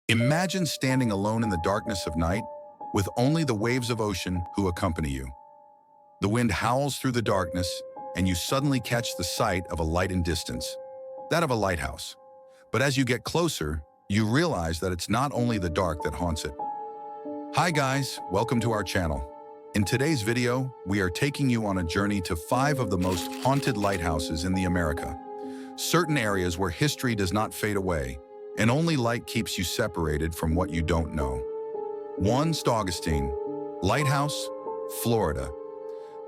Imagine standing alone in the darkness of night with only the waves of ocean who accompany you. The wind howls through the darkness, and you suddenly catch the sight of a light in distance, that of a lighthouse. But as you get closer, you realize that it's not only the dark that haunts it. Hi guys, welcome to our channel. In today's video, we are taking you on a journey to 5 of the most haunted lighthouses in the America. Certain areas where history does not fade away, and only light keeps you separated from what you don't know. 1. St. Augustine Lighthouse, Florida.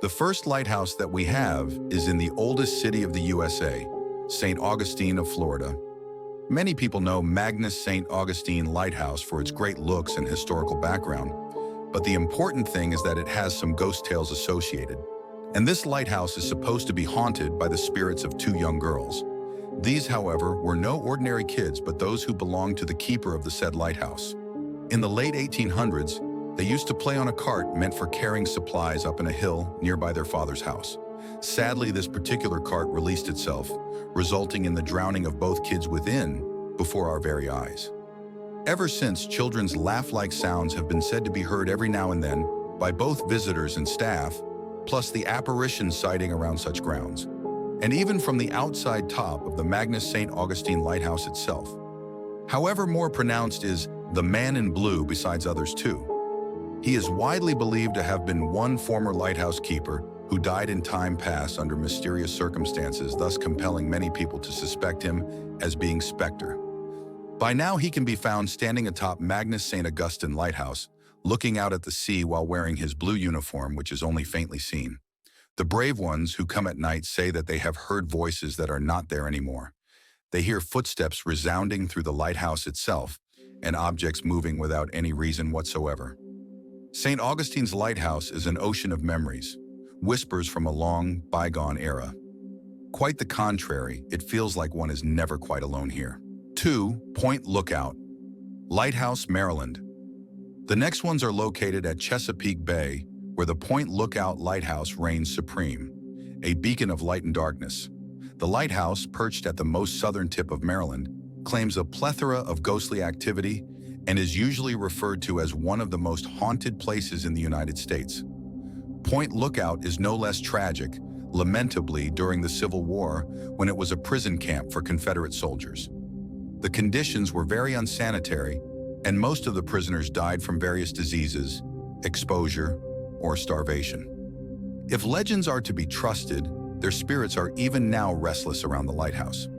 The first lighthouse that we have is in the oldest city of the USA, St. Augustine of Florida. Many people know Magnus St. Augustine Lighthouse for its great looks and historical background, but the important thing is that it has some ghost tales associated. And this lighthouse is supposed to be haunted by the spirits of 2 young girls. These, however, were no ordinary kids, but those who belonged to the keeper of the said lighthouse. In the late 1800s, they used to play on a cart meant for carrying supplies up in a hill nearby their father's house. Sadly, this particular cart released itself, resulting in the drowning of both kids within before our very eyes. Ever since, children's laugh-like sounds have been said to be heard every now and then by both visitors and staff, plus the apparition sighting around such grounds, and even from the outside top of the Magnus St. Augustine Lighthouse itself. However, more pronounced is the man in blue besides others too. He is widely believed to have been one former lighthouse keeper who died in time past under mysterious circumstances, thus compelling many people to suspect him as being Spectre. By now he can be found standing atop Magnus St. Augustine Lighthouse, looking out at the sea while wearing his blue uniform, which is only faintly seen. The brave ones who come at night say that they have heard voices that are not there anymore. They hear footsteps resounding through the lighthouse itself and objects moving without any reason whatsoever. St. Augustine's Lighthouse is an ocean of memories, whispers from a long, bygone era. Quite the contrary, it feels like one is never quite alone here. 2. Point Lookout Lighthouse, Maryland. The next ones are located at Chesapeake Bay, where the Point Lookout Lighthouse reigns supreme, a beacon of light and darkness. The lighthouse, perched at the most southern tip of Maryland, claims a plethora of ghostly activity and is usually referred to as one of the most haunted places in the United States. Point Lookout is no less tragic, lamentably during the Civil War, when it was a prison camp for Confederate soldiers. The conditions were very unsanitary, and most of the prisoners died from various diseases, exposure, or starvation. If legends are to be trusted, their spirits are even now restless around the lighthouse.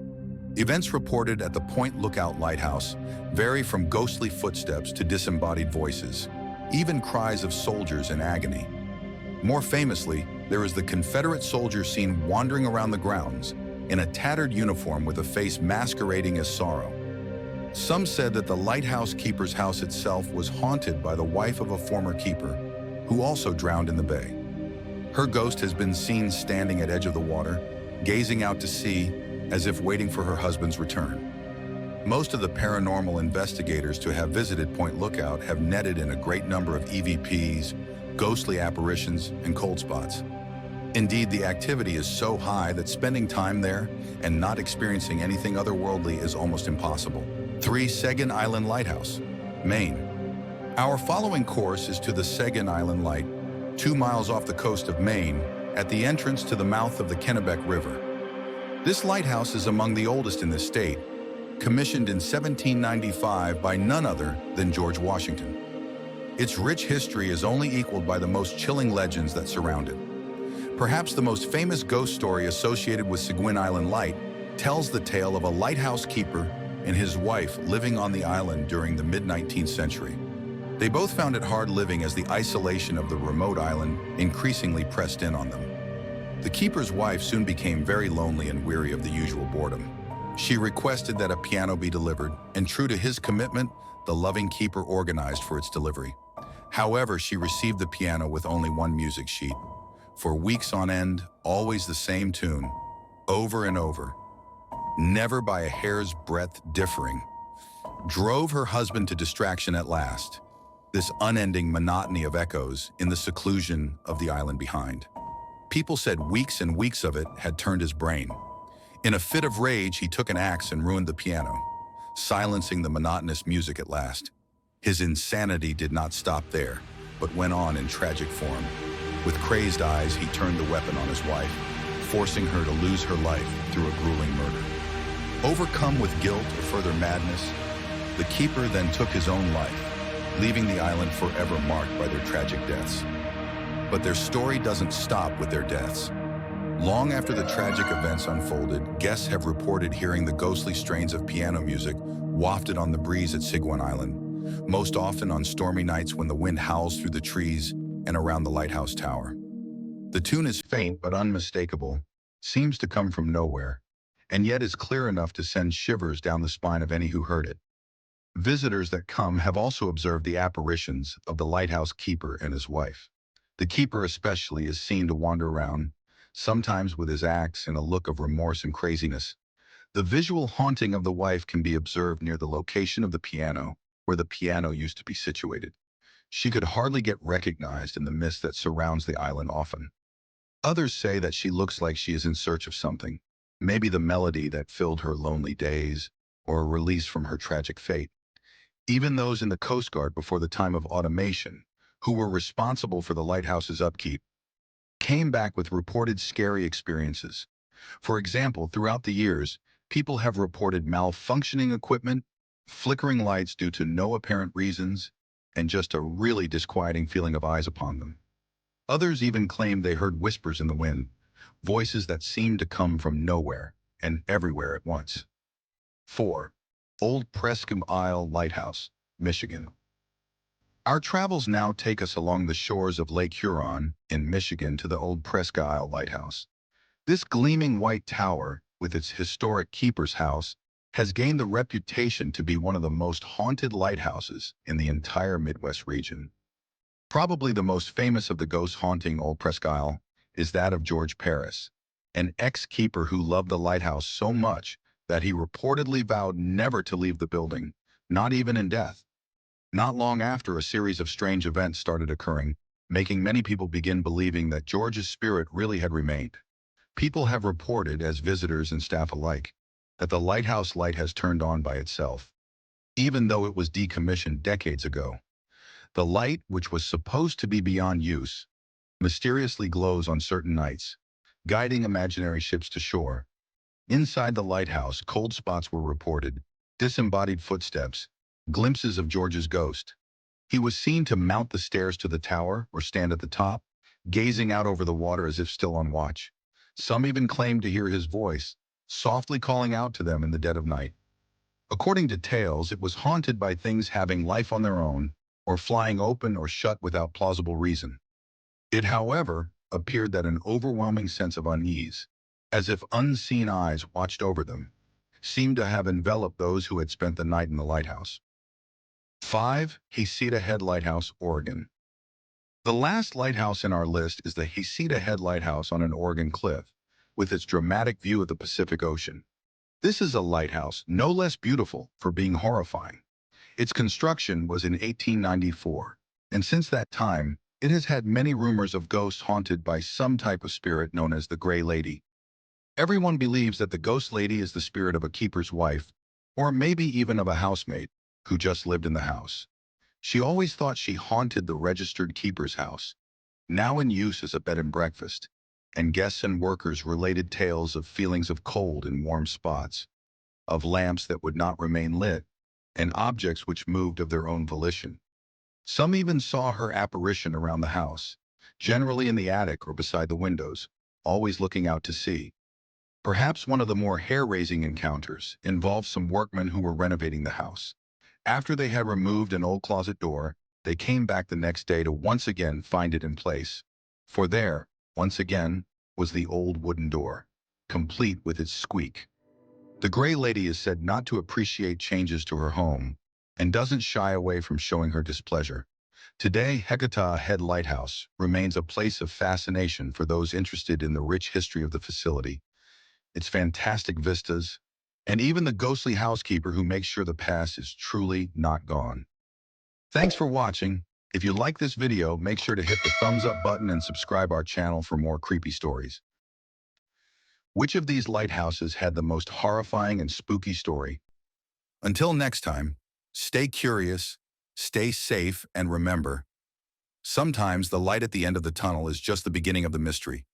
Events reported at the Point Lookout Lighthouse vary from ghostly footsteps to disembodied voices, even cries of soldiers in agony. More famously, there is the Confederate soldier seen wandering around the grounds in a tattered uniform with a face masquerading as sorrow. Some said that the lighthouse keeper's house itself was haunted by the wife of a former keeper, who also drowned in the bay. Her ghost has been seen standing at edge of the water, gazing out to sea as if waiting for her husband's return. Most of the paranormal investigators to have visited Point Lookout have netted in a great number of EVPs, ghostly apparitions, and cold spots. Indeed, the activity is so high that spending time there and not experiencing anything otherworldly is almost impossible. 3. Seguin Island Lighthouse, Maine. Our following course is to the Seguin Island Light, 2 miles off the coast of Maine, at the entrance to the mouth of the Kennebec River. This lighthouse is among the oldest in this state, commissioned in 1795 by none other than George Washington. Its rich history is only equaled by the most chilling legends that surround it. Perhaps the most famous ghost story associated with Seguin Island Light tells the tale of a lighthouse keeper and his wife living on the island during the mid-19th century. They both found it hard living as the isolation of the remote island increasingly pressed in on them. The keeper's wife soon became very lonely and weary of the usual boredom. She requested that a piano be delivered, and true to his commitment, the loving keeper organized for its delivery. However, she received the piano with only one music sheet. For weeks on end, always the same tune, over and over, never by a hair's breadth differing, drove her husband to distraction at last. This unending monotony of echoes in the seclusion of the island behind. People said weeks and weeks of it had turned his brain. In a fit of rage, he took an axe and ruined the piano. silencing the monotonous music at last. His insanity did not stop there, but went on in tragic form. With crazed eyes, he turned the weapon on his wife, forcing her to lose her life through a grueling murder. Overcome with guilt or further madness, the keeper then took his own life, leaving the island forever marked by their tragic deaths. But their story doesn't stop with their deaths. Long after the tragic events unfolded, guests have reported hearing the ghostly strains of piano music wafted on the breeze at Seguin Island, most often on stormy nights when the wind howls through the trees and around the lighthouse tower. The tune is faint but unmistakable, seems to come from nowhere, and yet is clear enough to send shivers down the spine of any who heard it. Visitors that come have also observed the apparitions of the lighthouse keeper and his wife. The keeper especially is seen to wander around, sometimes with his axe and a look of remorse and craziness. The visual haunting of the wife can be observed near the location of the piano, where the piano used to be situated. She could hardly get recognized in the mist that surrounds the island often. Others say that she looks like she is in search of something, maybe the melody that filled her lonely days, or a release from her tragic fate. Even those in the Coast Guard before the time of automation, who were responsible for the lighthouse's upkeep, came back with reported scary experiences. For example, throughout the years, people have reported malfunctioning equipment, flickering lights due to no apparent reasons, and just a really disquieting feeling of eyes upon them. Others even claimed they heard whispers in the wind, voices that seemed to come from nowhere and everywhere at once. 4. Old Presque Isle Lighthouse, Michigan. Our travels now take us along the shores of Lake Huron in Michigan to the Old Presque Isle Lighthouse. This gleaming white tower, with its historic keeper's house, has gained the reputation to be one of the most haunted lighthouses in the entire Midwest region. Probably the most famous of the ghosts haunting Old Presque Isle is that of George Paris, an ex-keeper who loved the lighthouse so much that he reportedly vowed never to leave the building, not even in death. Not long after, a series of strange events started occurring, making many people begin believing that George's spirit really had remained. People have reported, as visitors and staff alike, that the lighthouse light has turned on by itself, even though it was decommissioned decades ago. The light, which was supposed to be beyond use, mysteriously glows on certain nights, guiding imaginary ships to shore. Inside the lighthouse, cold spots were reported, disembodied footsteps, glimpses of George's ghost. He was seen to mount the stairs to the tower or stand at the top, gazing out over the water as if still on watch. Some even claimed to hear his voice, softly calling out to them in the dead of night. According to tales, it was haunted by things having life on their own, or flying open or shut without plausible reason. It, however, appeared that an overwhelming sense of unease, as if unseen eyes watched over them, seemed to have enveloped those who had spent the night in the lighthouse. 5. Heceta Head Lighthouse, Oregon. The last lighthouse in our list is the Heceta Head Lighthouse on an Oregon cliff, with its dramatic view of the Pacific Ocean. This is a lighthouse no less beautiful for being horrifying. Its construction was in 1894, and since that time, it has had many rumors of ghosts haunted by some type of spirit known as the Gray Lady. Everyone believes that the ghost lady is the spirit of a keeper's wife, or maybe even of a housemaid who just lived in the house. She always thought she haunted the registered keeper's house, now in use as a bed and breakfast, and guests and workers related tales of feelings of cold in warm spots, of lamps that would not remain lit, and objects which moved of their own volition. Some even saw her apparition around the house, generally in the attic or beside the windows, always looking out to sea. Perhaps one of the more hair-raising encounters involved some workmen who were renovating the house. After they had removed an old closet door, they came back the next day to once again find it in place. For there, once again, was the old wooden door, complete with its squeak. The Gray Lady is said not to appreciate changes to her home, and doesn't shy away from showing her displeasure. Today, Heceta Head Lighthouse remains a place of fascination for those interested in the rich history of the facility, its fantastic vistas, and even the ghostly housekeeper who makes sure the past is truly not gone. Thanks for watching. If you like this video, make sure to hit the thumbs up button and subscribe our channel for more creepy stories. Which of these lighthouses had the most horrifying and spooky story? Until next time, stay curious, stay safe, and remember, sometimes the light at the end of the tunnel is just the beginning of the mystery.